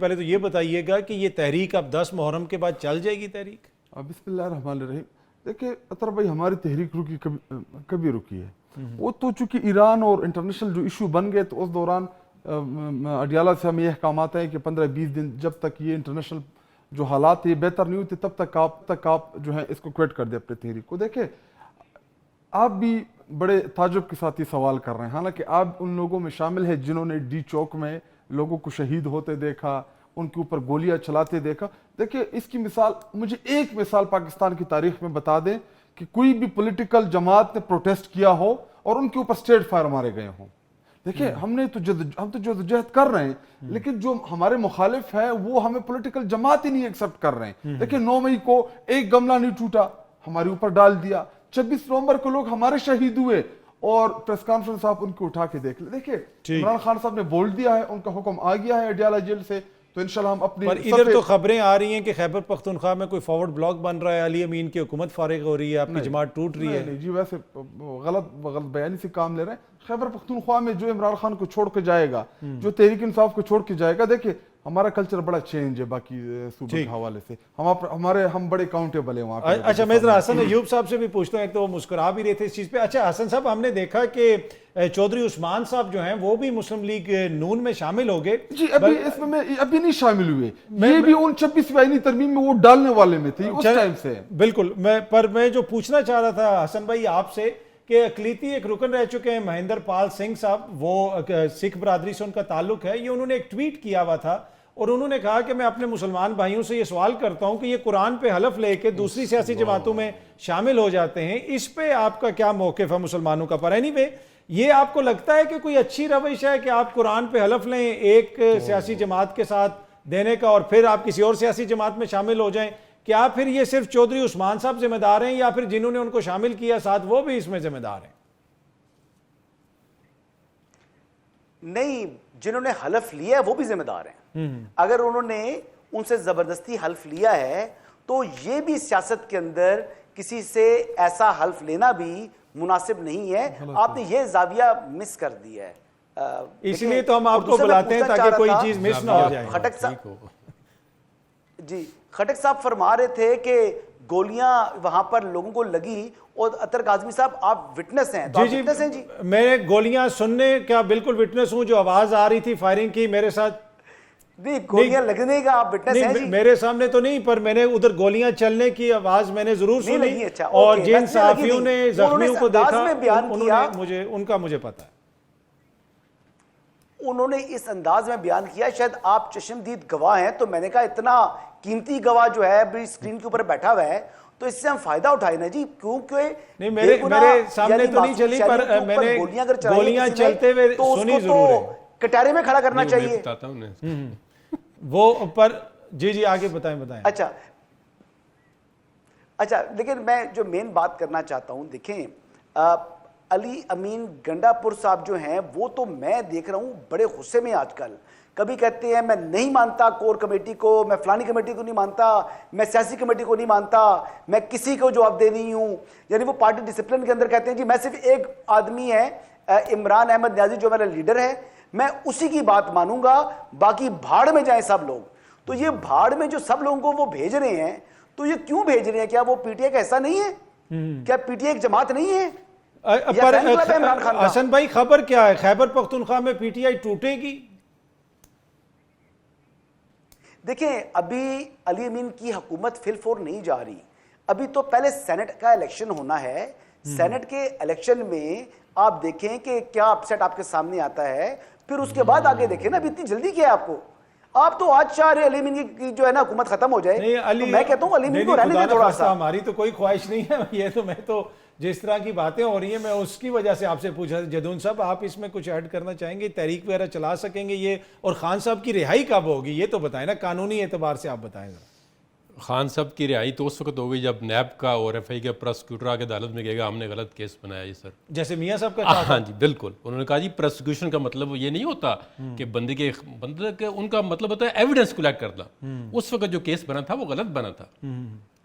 پہلے تو یہ بتائیے گا کہ یہ تحریک اب 10 محرم کے بعد چل جائے گی تحریک؟ بسم اللہ الرحمن الرحیم. دیکھیں اطہر بھائی، ہماری تحریک رکی کبھی رکی ہے. وہ تو چونکہ ایران اور انٹرنیشنل جو ایشو بن گئے تو اس دوران اڈیالہ سے ہمیں یہ احکامات ہیں کہ 15-20 دن جب تک یہ انٹرنیشنل جو حالات یہ بہتر نہیں ہوتے تب تک آپ جو ہے اس کو کویٹ کر دیں اپنے تحریک کو. دیکھیں آپ بھی بڑے تعجب کے ساتھ یہ سوال کر رہے ہیں، حالانکہ آپ ان لوگوں میں شامل ہیں جنہوں نے ڈی چوک میں لوگوں کو شہید ہوتے دیکھا، ان کے اوپر گولیاں چلاتے دیکھا. دیکھیں اس کی مثال، مجھے ایک مثال پاکستان کی تاریخ میں بتا دیں کہ کوئی بھی پولیٹیکل جماعت نے پروٹیسٹ کیا ہو اور ان کے اوپر اسٹریٹ فائر مارے گئے ہوں. دیکھیں ہم تو جدوجہد کر رہے ہیں، لیکن جو ہمارے مخالف ہیں وہ ہمیں پولیٹیکل جماعت ہی نہیں ایکسپٹ کر رہے ہیں. دیکھیں 9 مئی کو ایک گملہ نہیں ٹوٹا، ہمارے اوپر ڈال دیا. 26 نومبر کو لوگ ہمارے شہید ہوئے اور پریس کانفرنس آپ ان کو اٹھا کے دیکھ لیں. دیکھیں عمران خان صاحب نے بول دیا ہے، ان کا حکم آ گیا ہے اڈیالہ جیل سے، تو انشاءاللہ ہم اپنی. پر ادھر تو خبریں آ رہی ہیں کہ خیبر پختونخوا میں کوئی فارورڈ بلاک بن رہا ہے، علی امین کی حکومت فارغ ہو رہی ہے، آپ کی جماعت ٹوٹ رہی ہے. نہیں جی، ویسے غلط بیانی سے کام لے رہے ہیں. خیبر پختونخوا میں جو عمران خان کو چھوڑ کے جائے گا، جو تحریک انصاف کو چھوڑ کے جائے گا، دیکھیں ہمارا کلچر بڑا چینج ہے باقی صوبوں کے حوالے سے. ہم بڑے اکاؤنٹیبل ہیں وہاں پہ. اچھا، میں ذرا حسن ایوب صاحب سے بھی پوچھتا ہوں، ایک تو وہ مسکرا بھی رہے تھے اس چیز پہ. اچھا حسن صاحب، ہم نے دیکھا کہ چودھری عثمان صاحب جو ہیں وہ بھی مسلم لیگ نون میں شامل ہو گئے. جی ابھی اس میں ابھی نہیں شامل ہوئے، یہ بھی ان 26 آئینی ترمیم میں وہ ڈالنے والے میں تھے اس ٹائم سے. بالکل. میں جو پوچھنا چاہ رہا تھا حسن بھائی آپ سے کہ اقلیتی ایک رکن رہ چکے ہیں مہندر پال سنگھ صاحب، وہ سکھ برادری سے ان کا تعلق ہے. یہ انہوں نے ایک ٹویٹ کیا ہوا تھا اور انہوں نے کہا کہ میں اپنے مسلمان بھائیوں سے یہ سوال کرتا ہوں کہ یہ قرآن پہ حلف لے کے دوسری سیاسی جماعتوں میں شامل ہو جاتے ہیں، اس پہ آپ کا کیا موقف ہے مسلمانوں کا؟ پر اینی وے، یہ آپ کو لگتا ہے کہ کوئی اچھی روش ہے کہ آپ قرآن پہ حلف لیں ایک سیاسی جماعت کے ساتھ دینے کا اور پھر آپ کسی اور سیاسی جماعت میں شامل ہو جائیں؟ کیا پھر یہ صرف چودھری عثمان صاحب ذمہ دار ہیں یا پھر جنہوں نے ان کو شامل کیا ساتھ وہ بھی اس میں ذمہ دار ہیں؟ نہیں، جنہوں نے حلف لیا ہے وہ بھی ذمہ دار ہیں. اگر انہوں نے ان سے زبردستی حلف لیا ہے تو یہ بھی سیاست کے اندر کسی سے ایسا حلف لینا بھی مناسب نہیں ہے. آپ نے یہ زاویہ مس کر دیا ہے. اس لیے تو ہم آپ کو بلاتے ہیں تاکہ کوئی چیز مس نہ ہو جائے. خٹک صاحب فرما رہے تھے کہ گولیاں وہاں پر لوگوں کو لگی، اور اطہر کاظمی صاحب آپ وٹنس ہیں. جی میں گولیاں سننے کا بالکل وٹنس ہوں. جو آواز آ رہی تھی فائرنگ کی میرے ساتھ، نہیں گولیاں لگنے کا آپ وٹنس ہیں جی؟ میرے سامنے تو نہیں، پر میں نے ادھر گولیاں چلنے کی آواز میں نے ضرور سنی، اور جن صحافیوں نے زخمیوں کو دیکھا ان کا مجھے پتا ہے. انہوں نے اس انداز میں بیان کیا، شاید آپ چشمدید گواہ ہیں، تو میں نے کہا اتنا قیمتی گواہ جو ہے اسکرین کے اوپر بیٹھا ہوا ہے تو اس سے ہم فائدہ اٹھائیں نا جی. کیونکہ نہیں، میرے سامنے تو نہیں چلی، پر میں نے گولیاں چلتے ہوئے سنی ضرور ہے. کٹارے میں کھڑا کرنا چاہیے وہ پر. جی آگے بتائیں. اچھا لیکن میں جو مین بات کرنا چاہتا ہوں، دیکھیں علی امین گنڈا پور صاحب جو ہیں وہ تو میں دیکھ رہا ہوں بڑے غصے میں آج کل. کبھی کہتے ہیں میں نہیں مانتا کور کمیٹی کو، میں فلانی کمیٹی کو نہیں مانتا، میں سیاسی کمیٹی کو نہیں مانتا، میں کسی کو جواب دے نہیں ہوں. یعنی وہ پارٹی ڈسپلن کے اندر کہتے ہیں جی میں صرف ایک آدمی ہے عمران احمد نیازی جو میرا لیڈر ہے، میں اسی کی بات مانوں گا، باقی بھاڑ میں جائیں سب لوگ. تو یہ بھاڑ میں جو سب لوگوں کو وہ بھیج رہے ہیں، تو یہ کیوں بھیج رہے ہیں؟ کیا وہ پی ٹی آئی کا حصہ نہیں ہے؟ کیا پی ٹی آئی ایک جماعت نہیں ہے؟ پر حسن بھائی خبر کیا ہے، خیبر پختونخوا میں پی ٹی آئی ٹوٹے گی؟ دیکھیں ابھی علی امین کی حکومت فل فور نہیں جا رہی. ابھی تو پہلے سینٹ کا الیکشن ہونا ہے. سینٹ کے الیکشن میں آپ دیکھیں کہ کیا اپسیٹ آپ کے سامنے آتا ہے، پھر اس کے بعد آگے دیکھیں نا. ابھی اتنی جلدی کیا ہے آپ کو؟ آپ تو آج چاہ رہے علی امین کی جو ہے نا حکومت ختم ہو جائے. تو میں کہتا ہوں علی امین کو رہنے دیں تھوڑا سا. ہماری تو کوئی خواہش نہیں ہے. یہ تو میں تو جس طرح کی باتیں ہو رہی ہیں میں اس کی وجہ سے آپ سے پوچھا. جدون صاحب آپ اس میں کچھ ایڈ کرنا چاہیں گے؟ تحریک وغیرہ چلا سکیں گے یہ؟ اور خان صاحب کی رہائی کب ہوگی یہ تو بتائیں نا، قانونی اعتبار سے آپ بتائیں ذرا. خان صاحب کی رہائی تو اس وقت ہو گئی جب نیب کا اور ایف آئی کا پروسیکیوٹر آ کے عدالت میں کہے گا ہم نے غلط کیس بنایا جی سر. جیسے میاں صاحب کا کہا. ہاں جی بالکل. انہوں نے کہا جی پروسیکیوشن کا مطلب یہ نہیں ہوتا کہ بندے کے ان کا مطلب ہوتا ہے ایویڈنس کلیکٹ کرنا. اس وقت جو کیس بنا تھا وہ غلط بنا تھا.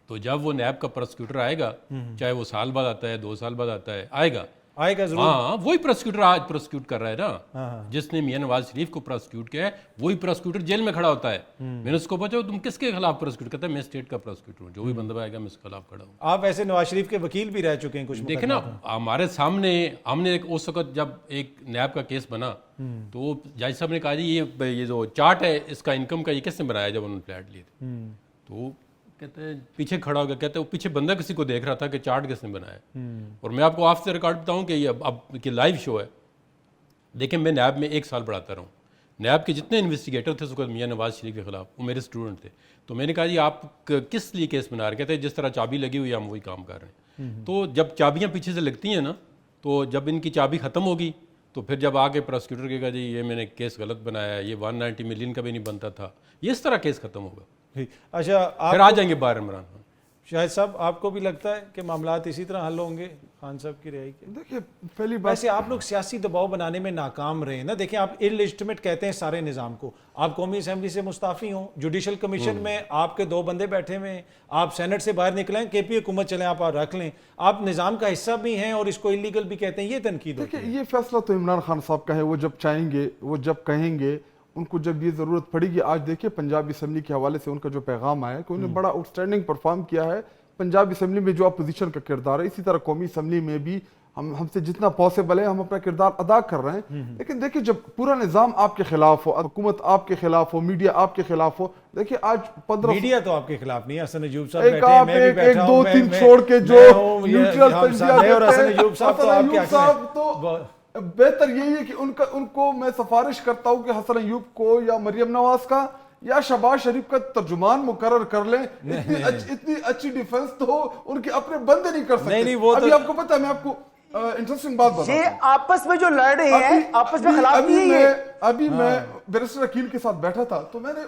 تو جب وہ نیب کا پروسیکیوٹر آئے گا، چاہے وہ سال بعد آتا ہے 2 سال بعد آتا ہے، آئے گا، آئے گا ضرور. ہاں وہی پروسیکیوٹر آج پروسیکیوٹ کر رہا ہے نا, جس نے میاں نواز شریف کو پروسیکیوٹ کیا ہے وہی پروسیکیوٹر جیل میں کھڑا ہوتا ہے. میں نے اس کو پوچھا تم کس کے خلاف پروسیکیوٹ کرتا ہے, میں اسٹیٹ کا پروسیکیوٹر ہوں, جو بھی بندہ آئے گا میں اس کے خلاف کھڑا ہوں. آپ ایسے نواز شریف کے وکیل بھی رہ چکے ہیں کچھ دیکھیں نا ہمارے سامنے, ہم نے اس وقت جب ایک نیب کا کیس بنا تو جج صاحب نے کہا جی یہ جو چارٹ ہے اس کا انکم کا یہ کس نے بنایا جب انہوں نے فلیٹ لیے تھے, تو کہتے ہیں پیچھے کھڑا ہو گیا, کہتے ہیں وہ پیچھے بندہ کسی کو دیکھ رہا تھا کہ چارٹ کس نے بنایا. اور میں آپ کو آف سے ریکارڈ بتاؤں کہ یہ اب کہ لائیو شو ہے. دیکھیں میں نیب میں 1 سال پڑھاتا رہا ہوں, نیب کے جتنے انویسٹیگیٹر تھے اس وقت میاں نواز شریف کے خلاف وہ میرے اسٹوڈنٹ تھے. تو میں نے کہا جی آپ کس لیے کیس بنا رہے, کہتے ہیں جس طرح چابی لگی ہوئی ہے ہم وہی کام کر رہے ہیں. تو جب چابیاں پیچھے سے لگتی ہیں نا, تو جب ان کی چابی ختم ہوگی تو پھر جب آگے پروسیکیوٹر کہے گا جی یہ میں نے کیس غلط بنایا ہے, یہ 190 ملین کا بھی نہیں بنتا تھا, یہ اس طرح کیس ختم ہوگا. اچھا پھر آ جائیں گے باہر عمران خان. شاہد صاحب آپ کو بھی لگتا ہے کہ معاملات اسی طرح حل ہوں گے خان صاحب کی رہائی کے؟ دیکھیے پہلی بات ویسے آپ لوگ سیاسی دباؤ بنانے میں ناکام رہے ہیں نا. دیکھیں آپ انلیجٹمیٹ کہتے ہیں سارے نظام کو, آپ قومی اسمبلی سے مستعفی ہوں, جوڈیشل کمیشن میں آپ کے 2 بندے بیٹھے ہوئے ہیں, آپ سینٹ سے باہر نکلیں, کے پی حکومت چلیں, آپ رکھ لیں, آپ نظام کا حصہ بھی ہیں اور اس کو انلیگل بھی کہتے ہیں, یہ تنقید ہوتی ہے. دیکھیں یہ فیصلہ تو عمران خان صاحب کا ہے, وہ جب چاہیں گے, وہ جب کہیں گے, ان کو جب یہ ضرورت پڑے گی. آج دیکھیں پنجاب اسمبلی کے حوالے سے ان کا جو پیغام آیا ہے کہ انہوں نے بڑا آؤٹ اسٹینڈنگ پرفارم کیا ہے پنجاب اسمبلی میں جو اپوزیشن کا کردار ہے, اسی طرح قومی اسمبلی میں بھی ہم سے جتنا پاسبل ہے ہم اپنا کردار ادا کر رہے ہیں. لیکن دیکھیں جب پورا نظام آپ کے خلاف ہو, حکومت آپ کے خلاف ہو, میڈیا آپ کے خلاف ہو, دیکھیں آج 15 میڈیا تو آپ کے خلاف نہیں ہے, حسن ایوب صاحب ایک بیٹھے ہیں, آپ میں بھی ایک بیٹھا ہوں, 2-3 چھوڑ کے جو نیوٹرل اور حسن ایوب صاحب تو آپ کے صاحب تو بہتر یہی ہے کہ ان کو میں سفارش کرتا ہوں کہ حسن ایوب کو یا مریم نواز کا یا شہباز شریف کا ترجمان مقرر کر لیں. اتنی اچھی ڈیفنس تو ان کے اپنے بندے نہیں کر سکتے. ابھی آپ کو پتہ ہے, میں آپ کو انٹرسٹنگ بات بتا, یہ آپس میں جو لڑ رہے ہیں آپس میں خلاف نہیں ہے. ابھی میں بیرسٹر عقیل کے ساتھ بیٹھا تھا تو میں نے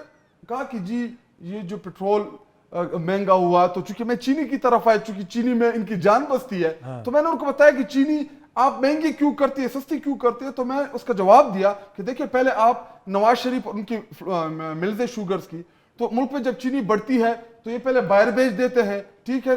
کہا کہ جی یہ جو پیٹرول مہنگا ہوا, تو چونکہ میں چینی کی طرف آیا, چونکہ چینی میں ان کی جان بستی ہے, تو میں نے ان کو بتایا کہ چینی آپ مہنگی کیوں کرتی ہے, سستی کیوں کرتی ہے. تو میں اس کا جواب دیا کہ دیکھیں پہلے آپ نواز شریف اور ان کی ملز شوگرز کی, تو ملک میں جب چینی بڑھتی ہے تو یہ پہلے باہر بیچ دیتے ہیں, ٹھیک ہے,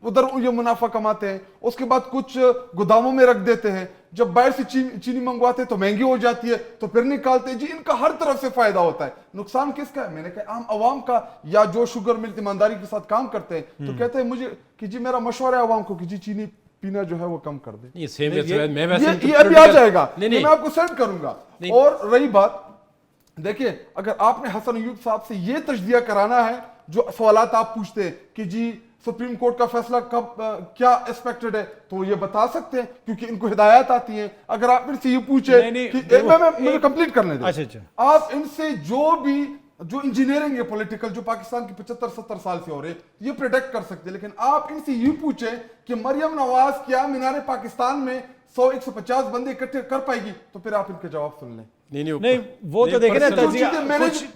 ادھر یہ منافع کماتے ہیں, اس کے بعد کچھ گوداموں میں رکھ دیتے ہیں, جب باہر سے چینی منگواتے ہیں تو مہنگی ہو جاتی ہے, تو پھر نکالتے ہیں. جی ان کا ہر طرف سے فائدہ ہوتا ہے, نقصان کس کا ہے؟ میں نے کہا عام عوام کا, یا جو شوگر مل ایمانداری کے ساتھ کام کرتے ہیں. تو کہتے ہیں مجھے کہ جی میرا مشورہ ہے عوام کو کہ جی چینی پینا جو ہے وہ کم کر دیں. یہ ابھی آ جائے گا, میں آپ کو سینڈ کروں گا. اور رہی بات, دیکھیں اگر آپ نے حسن ایوب صاحب سے یہ تجزیہ کرانا ہے, جو سوالات آپ پوچھتے ہیں کہ جی سپریم کورٹ کا فیصلہ کب کیا ایکسپیکٹڈ ہے, تو یہ بتا سکتے ہیں کیونکہ ان کو ہدایات آتی ہیں. اگر آپ ان سے یہ پوچھیں, مجھے کمپلیٹ کرنے دیں, آپ ان سے جو انجینئرنگ ہے پولیٹیکل, جو پاکستان کی 75-70 سال سے ہو رہے, یہ پریڈکٹ کر سکتے. لیکن آپ ان سے یہ پوچھیں کہ مریم نواز کیا مینار پاکستان میں 100-150 بندے اکٹھے کر پائے گی, تو پھر آپ ان کے جواب سن لیں. نہیں وہ تو دیکھیں نا تجزیہ,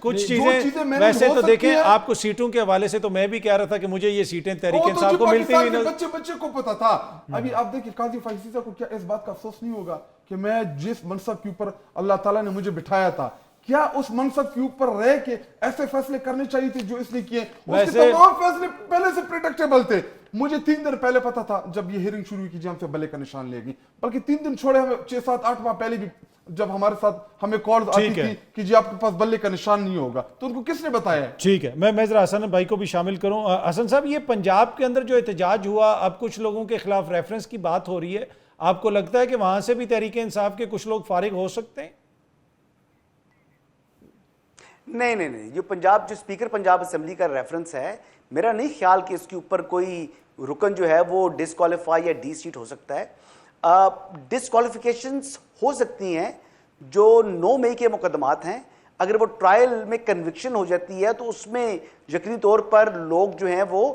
کچھ چیزیں ویسے تو دیکھیں آپ کو سیٹوں کے حوالے سے, تو میں بھی کہہ رہا تھا کہ مجھے یہ سیٹیں تحریک انصاف کو ملتی ہوئی نہیں. بچے کو پتا تھا. ابھی آپ دیکھیں قاضی فائز کو کیا اس بات کا افسوس نہیں ہوگا کہ میں جس منصب کے اوپر اللہ تعالیٰ نے مجھے بٹھایا تھا, کیا اس منصب کے اوپر رہ کے ایسے فیصلے کرنے چاہیے تھے جو اس نے کیے؟ اس کے تمام فیصلے پہلے سے پریڈکٹیبل تھے. مجھے 3 دن پہلے پتا تھا جب یہ ہیئرنگ شروع کی, ہم سے بلے کا نشان لے گی, بلکہ 3 دن چھوڑے ہمیں 6-7-8 ماہ پہلے بھی جب ہمارے ساتھ ہمیں کالز آتی تھی کہ جی آپ کے پاس بلے کا نشان نہیں ہوگا, تو ان کو کس نے بتایا ہے؟ ٹھیک ہے, میں ذرا حسن بھائی کو بھی شامل کروں. حسن صاحب, یہ پنجاب کے اندر جو احتجاج ہوا, اب کچھ لوگوں کے خلاف ریفرنس کی بات ہو رہی ہے, آپ کو لگتا ہے کہ وہاں سے بھی تحریک انصاف کے کچھ لوگ فارغ ہو سکتے ہیں؟ نہیں, جو پنجاب, جو اسپیکر پنجاب اسمبلی کا ریفرنس ہے, میرا نہیں خیال کہ اس کے اوپر کوئی رکن جو ہے وہ ڈسکوالیفائی یا ڈی سیٹ ہو سکتا ہے. ڈسکوالیفیکیشنز ہو سکتی ہیں جو 9 مئی کے مقدمات ہیں, اگر وہ ٹرائل میں کنوکشن ہو جاتی ہے تو اس میں یقینی طور پر لوگ جو ہیں وہ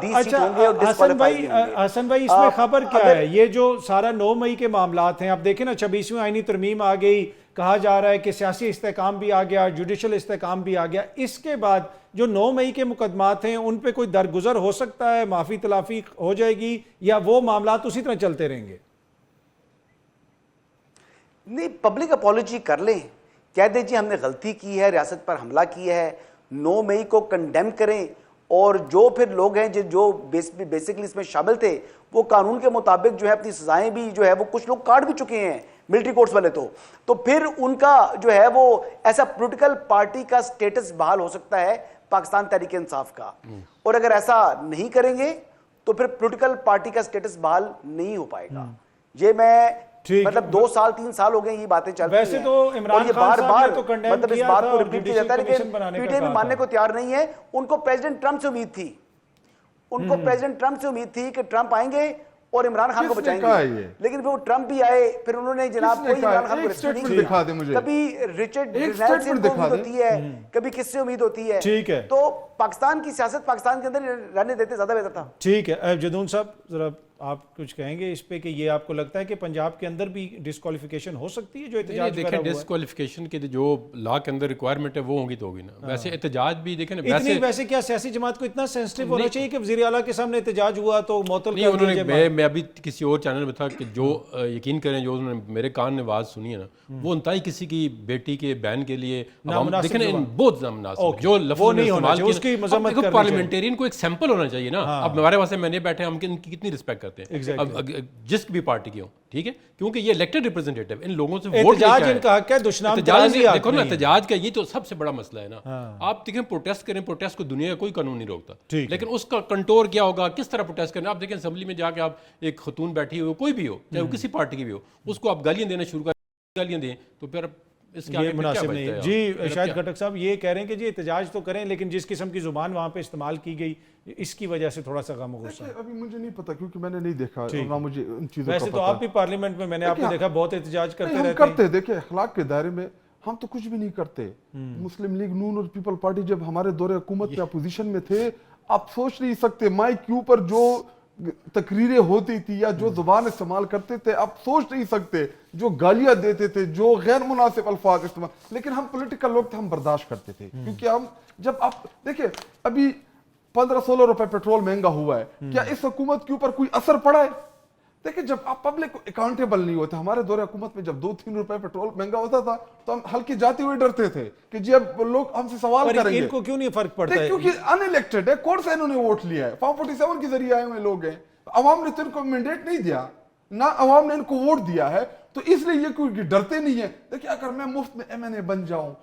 ڈی سیٹ ہوں گے اور ڈسکوالیفائی ہوں گے. حسن بھائی, اس میں خبر کیا ہے؟ یہ جو سارا 9 مئی کے معاملات ہیں, اب دیکھیں نا 26ویں آئینی ترمیم آ گئی, کہا جا رہا ہے کہ سیاسی استحکام بھی آ گیا, جوڈیشل استحکام بھی آ گیا. اس کے بعد جو 9 مئی کے مقدمات ہیں ان پہ کوئی درگزر ہو سکتا ہے, معافی تلافی ہو جائے گی, یا وہ معاملات اسی طرح چلتے رہیں گے؟ نہیں, پبلک اپالوجی کر لیں, کہہ دیں جی ہم نے غلطی کی ہے, ریاست پر حملہ کیا ہے, 9 مئی کو کنڈیم کریں, اور جو پھر لوگ ہیں جو بیسیکلی اس میں شامل تھے وہ قانون کے مطابق جو ہے اپنی سزائیں بھی جو ہے وہ کچھ لوگ کاٹ بھی چکے ہیں ملٹری کورٹس والے. تو پھر ان کا جو ہے وہ ایسا پولیٹیکل پارٹی کا سٹیٹس بحال ہو سکتا ہے پاکستان تحریک انصاف کا, اور اگر ایسا نہیں کریں گے تو پھر پولیٹیکل پارٹی کا سٹیٹس بحال نہیں ہو پائے گا. یہ میں مطلب 2 سال 3 سال ہو گئے یہ باتیں چل رہی ہیں, ویسے تو عمران خان صاحب نے تو کنڈیم مطلب اس کیا بات تھا کو اور ریپیٹ کیا جاتا ہے, جوڈیشل لیکن کمیشن بنانے پی کا ٹی آئی بھی کہا ماننے تھا. کو تیار نہیں ہے. ان کو پریزیڈنٹ ٹرمپ سے امید تھی, ان کو پریزیڈنٹ ٹرمپ سے امید تھی کہ ٹرمپ آئیں گے اور عمران خان کو کس نے بچائیں کہا گے, یہ؟ لیکن پھر وہ ٹرمپ بھی آئے, پھر انہوں نے جناب کس نے کوئی کہا؟ عمران خان کو ایک ریسکیو نہیں statement دکھا دیں مجھے. کیا. کبھی ریچرڈ ایک گرینیل سے ان statement کو دکھا امید دیں. ہوتی ہے, کبھی کس سے امید ہوتی ہے. ٹھیک ہے, تو پاکستان کی سیاست پاکستان کے اندر رہنے دیتے زیادہ بہتر تھا. ٹھیک ہے. جدون صاحب ذرا آپ کچھ کہیں گے اس پہ کہ یہ آپ کو لگتا ہے کہ پنجاب کے اندر بھی ڈسکوالیفیکیشن ہو سکتی ہے جو احتجاج دیکھیں ڈسکوالیفیکیشن کے جو لا کے اندر ریکوائرمنٹ ہے وہ ہوگی تو ہوگی نا. ویسے احتجاج بھی دیکھیں نا, ویسے کیا سیاسی جماعت کو اتنا سینسٹیو ہونا چاہیے کہ وزیر اعلیٰ کے سامنے احتجاج ہوا تو معطل نہیں, انہوں نے میں ابھی کسی اور چینل میں تھا کہ جو یقین کریں جو انہوں نے میرے کان نے آواز سنی ہے نا, وہ انتہائی کسی کی بیٹی کے بہن کے لیے دیکھیں نا بہت نامناسب جو لفظ استعمال کیے. پارلیمنٹرین کو ایک سیمپل ہونا چاہیے نا. اب ہمارے واسطے میں نے بیٹھے ہم ان کی کتنی رسپیکٹ کرتے ہیں, اب جس بھی پارٹی کی ہوں, ٹھیک ہے, کیونکہ یہ الیکٹڈ ریپرزینٹیٹو ان لوگوں سے ووٹ لے کے ان کا حق ہے. دشنام دیکھو نا احتجاج کا یہ تو سب سے بڑا مسئلہ ہے نا. آپ دیکھیں پروٹیسٹ کریں, پروٹیسٹ کو دنیا کا کوئی قانون نہیں روکتا, لیکن اس کا کنٹور کیا ہوگا, کس طرح پروٹیسٹ کرنا. آپ دیکھیں اسمبلی میں جا کے آپ ایک خاتون بیٹھی ہوئی کوئی بھی ہو, چاہے وہ کسی پارٹی کی بھی ہو, اس کو آپ گالیاں دینا شروع کر گالیاں دیں تو پھر اس کے یہ مناسب نہیں ہے. جی شاہد خٹک صاحب یہ کہہ رہے ہیں کہ جی احتجاج تو کریں لیکن جس قسم کی زبان وہاں پہ استعمال کی گئی اس کی وجہ سے تھوڑا سا غم و غصہ. ابھی مجھے نہیں پتا کیونکہ میں نے نہیں دیکھا, نہ مجھے ان چیزوں کا ویسے تو آپ بھی پارلیمنٹ میں نے آپ کو دیکھا بہت احتجاج کرتے رہتے ہیں. کرتے دیکھیں اخلاق کے دائرے میں ہم تو کچھ بھی نہیں کرتے. مسلم لیگ نون اور پیپل پارٹی جب ہمارے دور حکومت میں اپوزیشن میں تھے, آپ سوچ نہیں سکتے مائک کے اوپر جو تقریریں ہوتی تھی یا جو زبان استعمال کرتے تھے, آپ سوچ نہیں سکتے جو گالیاں دیتے تھے, جو غیر مناسب الفاظ استعمال, لیکن ہم پولیٹیکل لوگ تھے, ہم برداشت کرتے تھے. کیونکہ ہم جب آپ دیکھیں ابھی 15-16 روپے پیٹرول مہنگا ہوا ہے, کیا اس حکومت کے اوپر کوئی اثر پڑا ہے؟ دیکھیں جب آپ پبلک کو اکاؤنٹیبل نہیں ہوتے, ہمارے دور حکومت میں جب 2-3 روپے پیٹرول مہنگا ہوتا تھا تو ہم ہلکے جاتے ہوئے ڈرتے تھے کہ جی اب لوگ ہم سے سوال کریں گے. ان کو کیوں نہیں فرق پڑتا ہے؟ کیونکہ ان الیکٹڈ ہے, کورٹ سے انہوں نے ووٹ لیا ہے, فارم 47 کے ذریعے آئے ہوئے لوگ ہیں, عوام نے تو ان کو مینڈیٹ نہیں دیا, نہ عوام نے ان کو ووٹ دیا ہے, تو اس لیے یہ کوئی ڈرتے نہیں ہیں. دیکھیں اگر میں مفت میں MNA بن جاؤں,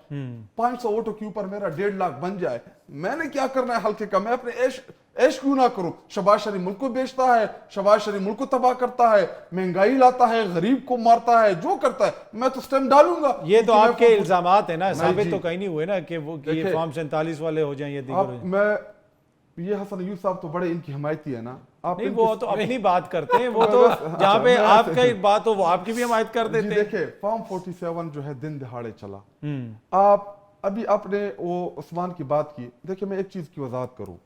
500 ووٹوں کے اوپر میرا 1.5 لاکھ بن جائے, میں نے کیا کرنا ہے ہلکے کا, میں اپنے عیش کیوں نہ کروں. شہباز شریف ملک کو بیچتا ہے, شہباز شریف ملک کو تباہ کرتا ہے, مہنگائی لاتا ہے, غریب کو مارتا ہے, جو کرتا ہے, میں تو سٹیمپ ڈالوں گا. یہ تو آپ کے الزامات ہیں نا, ثابت تو کہیں نہیں ہوئے نا کہ وہ یہ فارم 47 والے ہو جائیں یا دیگر ہو جائیں. میں یہ حسن ایوب صاحب تو بڑے ان کی حمایتی ہے نا. نہیں وہ تو اپنی بات کرتے ہیں, وہ تو جہاں پہ آپ کا بات ہو وہ آپ کی بھی حمایت کر دیتے ہیں. دیکھیں فارم 47 جو ہے دن دہاڑے چلا. آپ ابھی آپ نے وہ عثمان کی بات کی, دیکھیں میں ایک چیز کی وضاحت کروں,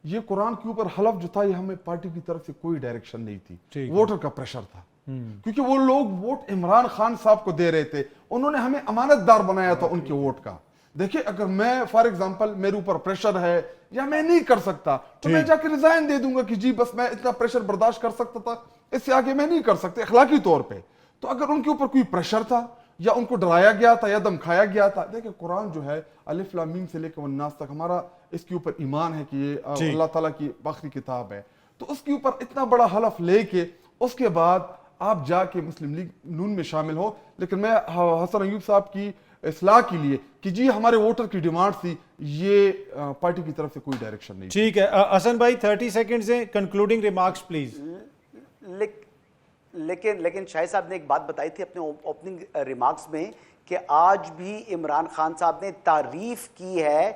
یہ قرآن کے اوپر حلف جو تھا یہ ہمیں پارٹی کی طرف سے کوئی ڈائریکشن نہیں تھی, ووٹر کا پریشر تھا. کیونکہ وہ لوگ ووٹ عمران خان صاحب کو دے رہے تھے, انہوں نے ہمیں امانت دار بنایا تھا ان کے ووٹ کا. دیکھیں اگر میں فار ایگزامپل میرے اوپر پریشر ہے یا میں نہیں کر سکتا تو میں جا کے ریزائن دے دوں گا کہ جی بس میں اتنا پریشر برداشت کر سکتا تھا, اس سے آگے میں نہیں کر سکتے اخلاقی طور پہ. تو اگر ان کے اوپر کوئی پریشر تھا یا ان کو ڈرایا گیا تھا یا دمکایا گیا تھا, دیکھیں قرآن جو ہے الف لام میم سے لے کے والناس تک ہمارا اس کے اوپر ایمان ہے کہ یہ اللہ تعالیٰ کی آخری کتاب ہے, تو اس کے اوپر اتنا بڑا حلف لے کے اس کے بعد آپ جا کے مسلم لیگ نون میں شامل ہو. لیکن میں حسن ایوب صاحب کی اصلاح کے لیے کہ جی ہمارے ووٹر کی ڈیمانڈ تھی, یہ پارٹی کی طرف سے کوئی ڈائریکشن نہیں. ٹھیک ہے حسن بھائی 30 سیکنڈز ہیں, کنکلوڈنگ ریمارکس پلیز. لیکن شاہد صاحب نے ایک بات بتائی تھی اپنے اوپننگ ریمارکس میں کہ آج بھی عمران خان صاحب نے تعریف کی ہے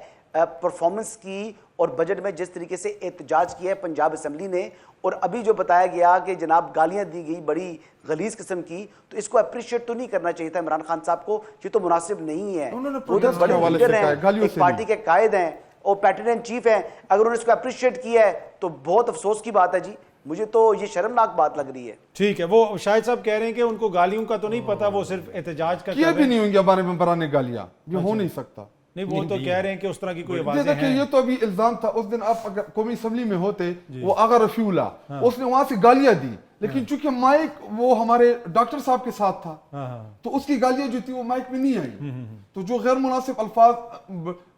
پرفارمنس کی اور بجٹ میں جس طریقے سے احتجاج کیا ہے پنجاب اسمبلی نے, اور ابھی جو بتایا گیا کہ جناب گالیاں دی گئی بڑی غلیظ قسم کی, تو اس کو اپریشیٹ تو نہیں کرنا چاہیے تھا عمران خان صاحب کو, یہ تو مناسب نہیں ہے. وہ تو بڑے لیڈر ہیں, ایک پارٹی کے قائد ہیں اور پیٹرن ان چیف ہیں, اگر انہوں نے اس کو اپریشیٹ کیا ہے تو بہت افسوس کی بات ہے. جی مجھے تو یہ شرمناک بات لگ رہی ہے. ٹھیک ہے, وہ شاہد صاحب کہہ رہے ہیں کہ ان کو گالیوں کا تو نہیں پتا, وہ صرف احتجاج کا کیا بھی نہیں ہوں گے ہمارے ممبران نے گالیاں, یہ ہو نہیں سکتا. نہیں وہ تو کہہ رہے ہیں کہ اس طرح کی کوئی آوازیں دیکھیں ہیں. یہ تو ابھی الزام تھا, اس دن آپ اگر قومی اسمبلی میں ہوتے وہ آغا رفیع اللہ اس نے وہاں سے گالیاں دی, لیکن چونکہ مائک وہ ہمارے ڈاکٹر صاحب کے ساتھ تھا ہاں ہاں تو اس کی گالیاں جو تھی وہ مائک میں نہیں آئی، تو جو غیر مناسب الفاظ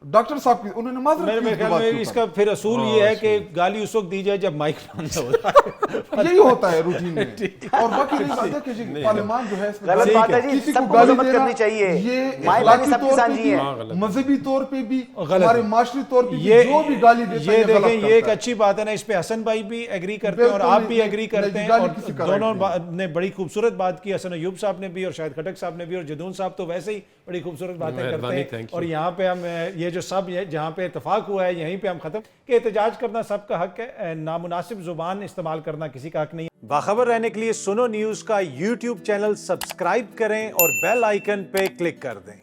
ڈاکٹر صاحب کی انہوں نے معذرت کی میرے اس خیال بات میں کے اس اوپر۔ کا پھر اصول یہ ہے کہ گالی اس وقت دی جائے جب مائک بند ہوتا ہے. یہی ہوتا ہے روٹین میں، اور باقی نہیں بات ہے کہ جی پارلیمان جو ہے اس میں غلط بات ہے جی، کسی سب کو کو گالی مذمت دینا کرنی چاہیے. یہ مائیں اخلاقی بہنیں سب کی طور پہ سانجھی بھی ہیں. مذہبی طور پہ بھی غلط ہمارے ہے. معاشری طور پہ بھی یہ جو بھی گالی دیتا ہے یہ دیکھیں غلط یہ ایک کرتا ہے. اچھی بات ہے نا، اس پہ حسن بھائی بھی ایگری کرتے ہیں اور بالکل آپ نہیں، بھی ایگری نہیں، کرتے ہیں، گالی اور کسی کا دونوں رائٹ نہیں. نے بڑی خوبصورت بات کی. حسن ایوب صاحب نے بھی اور شاہد خٹک صاحب نے بھی، اور جدون صاحب تو ویسے ہی بڑی خوبصورت باتیں کرتے مہربانی، ہیں. thank you. اور یہاں پہ ہم یہ جو سب جہاں پہ اتفاق ہوا ہے یہیں پہ ہم ختم کہ احتجاج کرنا سب کا حق ہے، نامناسب زبان استعمال کرنا کسی کا حق نہیں. باخبر رہنے کے لیے سنو نیوز کا یوٹیوب چینل سبسکرائب کریں اور بیل آئیکن پہ کلک کر دیں.